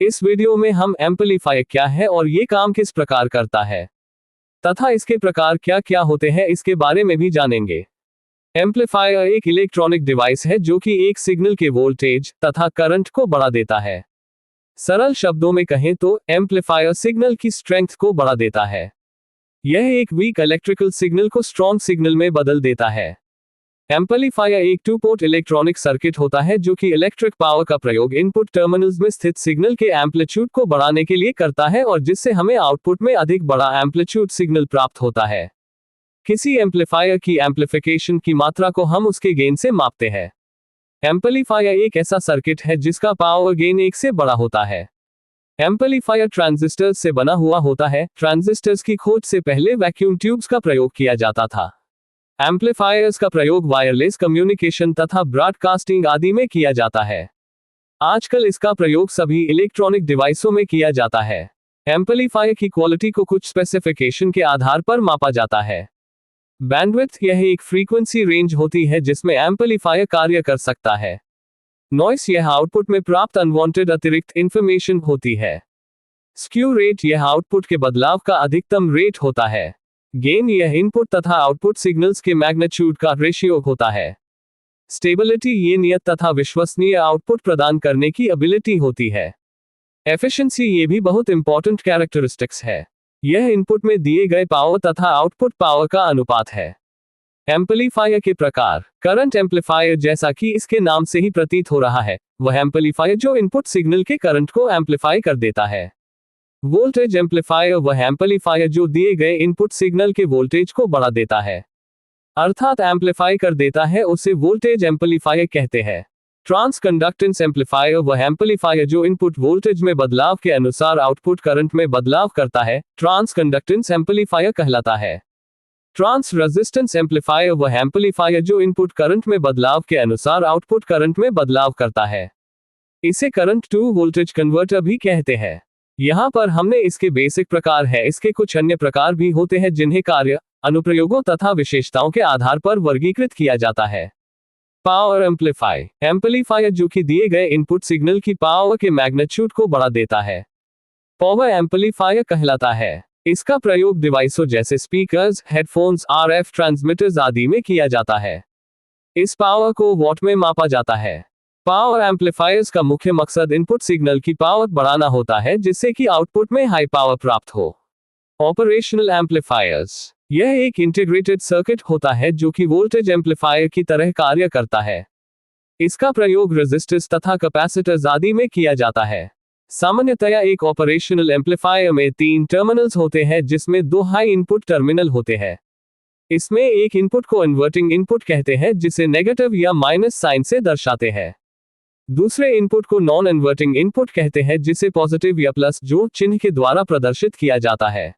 इस वीडियो में हम एम्पलीफायर क्या है और ये काम किस प्रकार करता है तथा इसके प्रकार क्या क्या होते हैं इसके बारे में भी जानेंगे। एम्पलीफायर एक इलेक्ट्रॉनिक डिवाइस है जो कि एक सिग्नल के वोल्टेज तथा करंट को बढ़ा देता है। सरल शब्दों में कहें तो एम्पलीफायर सिग्नल की स्ट्रेंथ को बढ़ा देता है। यह एक वीक इलेक्ट्रिकल सिग्नल को स्ट्रॉन्ग सिग्नल में बदल देता है। एम्पलीफायर एक 2-पोर्ट इलेक्ट्रॉनिक सर्किट होता है जो कि इलेक्ट्रिक पावर का प्रयोग इनपुट टर्मिनल्स में स्थित सिग्नल के एम्पलीट्यूड को बढ़ाने के लिए करता है और जिससे हमें आउटपुट में अधिक बड़ा एम्पलीट्यूड सिग्नल प्राप्त होता है। किसी एम्पलीफायर की एम्पलीफिकेशन की मात्रा को हम उसके गेन से मापते हैं। एम्पलीफायर एक ऐसा सर्किट है जिसका पावर गेन 1 से बड़ा होता है। एम्पलीफायर ट्रांजिस्टर्स से बना हुआ होता है। ट्रांजिस्टर्स की खोज से पहले वैक्यूम ट्यूब्स का प्रयोग किया जाता था। एम्पलीफायर्स का प्रयोग वायरलेस कम्युनिकेशन तथा ब्रॉडकास्टिंग आदि में किया जाता है। आजकल इसका प्रयोग सभी इलेक्ट्रॉनिक डिवाइसों में किया जाता है। एम्पलीफायर की क्वालिटी को कुछ स्पेसिफिकेशन के आधार पर मापा जाता है। बैंडविड्थ यह एक फ्रीक्वेंसी रेंज होती है जिसमें एम्पलीफायर कार्य कर सकता है। नॉइस यह आउटपुट में प्राप्त अनवांटेड अतिरिक्त इंफॉर्मेशन होती है। स्क्यू रेट यह आउटपुट के बदलाव का अधिकतम रेट होता है। गेन यह इनपुट तथा आउटपुट सिग्नल्स के मैग्नीट्यूड का रेशियो होता है। स्टेबिलिटी ये नियत तथा विश्वसनीय आउटपुट प्रदान करने की एबिलिटी होती है। एफिशिएंसी ये भी बहुत इंपॉर्टेंट कैरेक्टरिस्टिक्स है। यह इनपुट में दिए गए पावर तथा आउटपुट पावर का अनुपात है। एम्पलीफायर के प्रकार। करंट एम्पलीफायर जैसा कि इसके नाम से ही प्रतीत हो रहा है, वह एम्पलीफायर जो इनपुट सिग्नल के करंट को एम्पलीफाई कर देता है। वोल्टेज एम्पलीफायर वह एम्पलीफायर जो दिए गए इनपुट सिग्नल के वोल्टेज को बढ़ा देता है, अर्थात एम्पलीफाई कर देता है, उसे वोल्टेज एम्पलीफायर कहते हैं। ट्रांसकंडक्टेंस एम्पलीफायर वह एम्पलीफायर जो इनपुट वोल्टेज में बदलाव के अनुसार आउटपुट करंट में बदलाव करता है, ट्रांसकंडक्टेंस एम्पलीफायर कहलाता है। ट्रांस रेजिस्टेंस एम्पलीफायर वह एम्पलीफायर जो इनपुट करंट में बदलाव के अनुसार आउटपुट करंट में बदलाव करता है। इसे करंट टू वोल्टेज कन्वर्टर भी कहते हैं। यहाँ पर हमने इसके बेसिक प्रकार है। इसके कुछ अन्य प्रकार भी होते हैं जिन्हें कार्य, अनुप्रयोगों तथा विशेषताओं के आधार पर वर्गीकृत किया जाता है। पावर एम्पलीफायर एम्पलीफायर जो कि दिए गए इनपुट सिग्नल की पावर के मैग्नीट्यूड को बढ़ा देता है, पावर एम्पलीफायर कहलाता है। इसका प्रयोग डिवाइसों जैसे स्पीकर्स, हेडफोन्स, आरएफ ट्रांसमीटर्स आदि में किया जाता है। इस पावर को वॉट में मापा जाता है। पावर एम्पलीफायर्स का मुख्य मकसद इनपुट सिग्नल की पावर बढ़ाना होता है जिससे कि आउटपुट में हाई पावर प्राप्त हो। ऑपरेशनल एम्पलीफायर्स यह एक इंटीग्रेटेड सर्किट होता है जो कि वोल्टेज एम्पलीफायर की तरह कार्य करता है। इसका प्रयोग रेजिस्टर्स तथा कैपेसिटर्स आदि में किया जाता है। सामान्यतया एक ऑपरेशनल एम्पलीफायर में 3 टर्मिनल्स होते हैं जिसमें 2 हाई इनपुट टर्मिनल होते हैं। इसमें एक इनपुट को इन्वर्टिंग इनपुट कहते हैं जिसे नेगेटिव या माइनस साइन से दर्शाते हैं। दूसरे इनपुट को नॉन इन्वर्टिंग इनपुट कहते हैं जिसे पॉजिटिव या प्लस जोड़ चिन्ह के द्वारा प्रदर्शित किया जाता है।